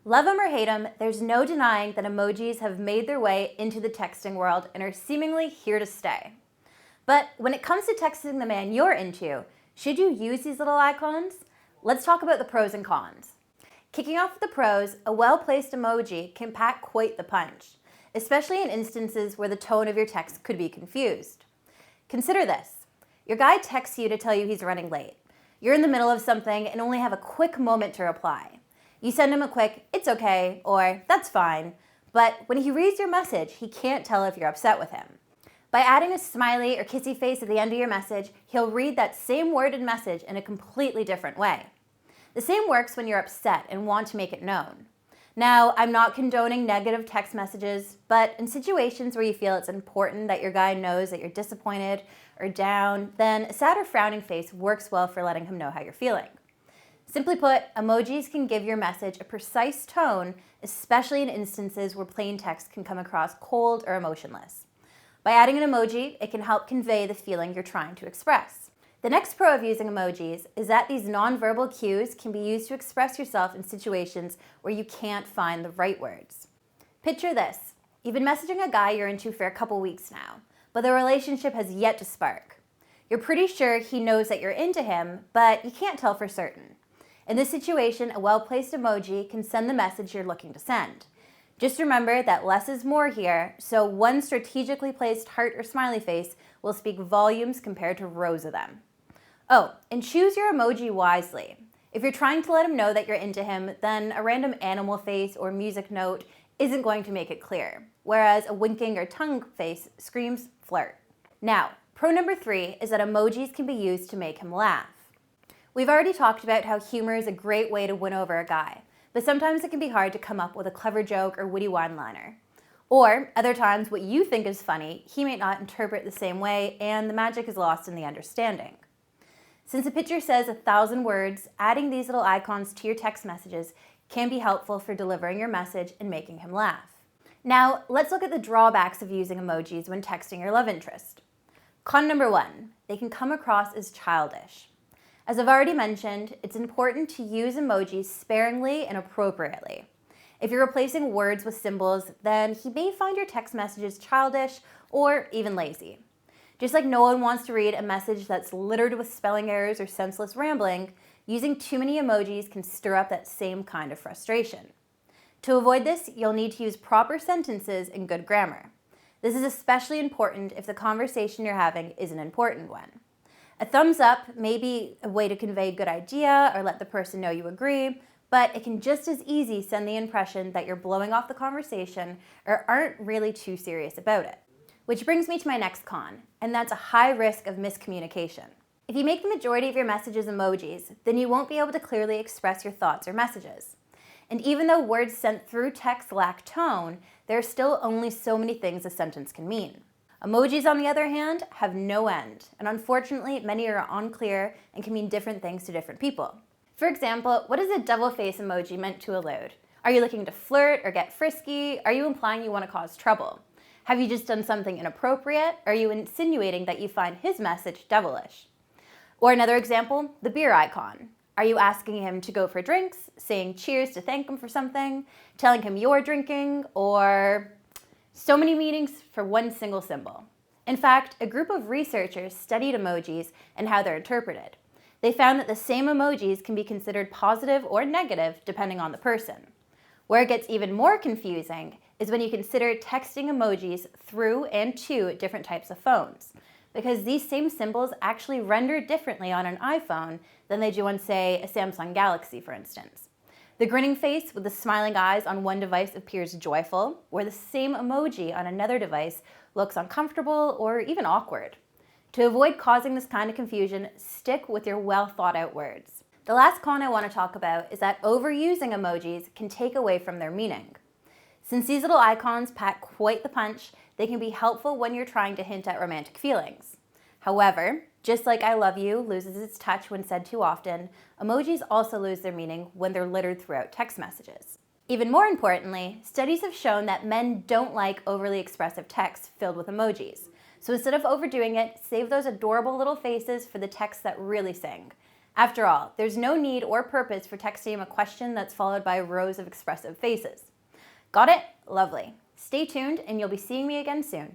Love them or hate them, there's no denying that emojis have made their way into the texting world and are seemingly here to stay. But when it comes to texting the man you're into, should you use these little icons? Let's talk about the pros and cons. Kicking off with the pros, a well-placed emoji can pack quite the punch, especially in instances where the tone of your text could be confused. Consider this. Your guy texts you to tell you he's running late. You're in the middle of something and only have a quick moment to reply. You send him a quick, "It's okay," or "That's fine," but when he reads your message, he can't tell if you're upset with him. By adding a smiley or kissy face at the end of your message, he'll read that same worded message in a completely different way. The same works when you're upset and want to make it known. Now, I'm not condoning negative text messages, but in situations where you feel it's important that your guy knows that you're disappointed or down, then a sad or frowning face works well for letting him know how you're feeling. Simply put, emojis can give your message a precise tone, especially in instances where plain text can come across cold or emotionless. By adding an emoji, it can help convey the feeling you're trying to express. The next pro of using emojis is that these nonverbal cues can be used to express yourself in situations where you can't find the right words. Picture this. You've been messaging a guy you're into for a couple weeks now, but the relationship has yet to spark. You're pretty sure he knows that you're into him, but you can't tell for certain. In this situation, a well-placed emoji can send the message you're looking to send. Just remember that less is more here, so one strategically placed heart or smiley face will speak volumes compared to rows of them. Oh, and choose your emoji wisely. If you're trying to let him know that you're into him, then a random animal face or music note isn't going to make it clear, whereas a winking or tongue face screams flirt. Now, pro number 3 is that emojis can be used to make him laugh. We've already talked about how humor is a great way to win over a guy, but sometimes it can be hard to come up with a clever joke or witty one-liner. Or, other times, what you think is funny, he may not interpret the same way, and the magic is lost in the understanding. Since a picture says 1,000 words, adding these little icons to your text messages can be helpful for delivering your message and making him laugh. Now, let's look at the drawbacks of using emojis when texting your love interest. Con number 1, they can come across as childish. As I've already mentioned, it's important to use emojis sparingly and appropriately. If you're replacing words with symbols, then he may find your text messages childish or even lazy. Just like no one wants to read a message that's littered with spelling errors or senseless rambling, using too many emojis can stir up that same kind of frustration. To avoid this, you'll need to use proper sentences and good grammar. This is especially important if the conversation you're having is an important one. A thumbs up may be a way to convey a good idea or let the person know you agree, but it can just as easy send the impression that you're blowing off the conversation or aren't really too serious about it. Which brings me to my next con, and that's a high risk of miscommunication. If you make the majority of your messages emojis, then you won't be able to clearly express your thoughts or messages. And even though words sent through text lack tone, there are still only so many things a sentence can mean. Emojis, on the other hand, have no end, and unfortunately, many are unclear and can mean different things to different people. For example, what is a devil face emoji meant to allude? Are you looking to flirt or get frisky? Are you implying you want to cause trouble? Have you just done something inappropriate? Are you insinuating that you find his message devilish? Or another example, the beer icon. Are you asking him to go for drinks, saying cheers to thank him for something, telling him you're drinking, or so many meanings for one single symbol? In fact, a group of researchers studied emojis and how they're interpreted. They found that the same emojis can be considered positive or negative depending on the person. Where it gets even more confusing is when you consider texting emojis through and to different types of phones, because these same symbols actually render differently on an iPhone than they do on, say, a Samsung Galaxy, for instance. The grinning face with the smiling eyes on one device appears joyful, where the same emoji on another device looks uncomfortable or even awkward. To avoid causing this kind of confusion, stick with your well-thought-out words. The last con I want to talk about is that overusing emojis can take away from their meaning. Since these little icons pack quite the punch, they can be helpful when you're trying to hint at romantic feelings. However, just like I love you loses its touch when said too often, emojis also lose their meaning when they're littered throughout text messages. Even more importantly, studies have shown that men don't like overly expressive text filled with emojis. So instead of overdoing it, save those adorable little faces for the texts that really sing. After all, there's no need or purpose for texting him a question that's followed by rows of expressive faces. Got it? Lovely. Stay tuned and you'll be seeing me again soon.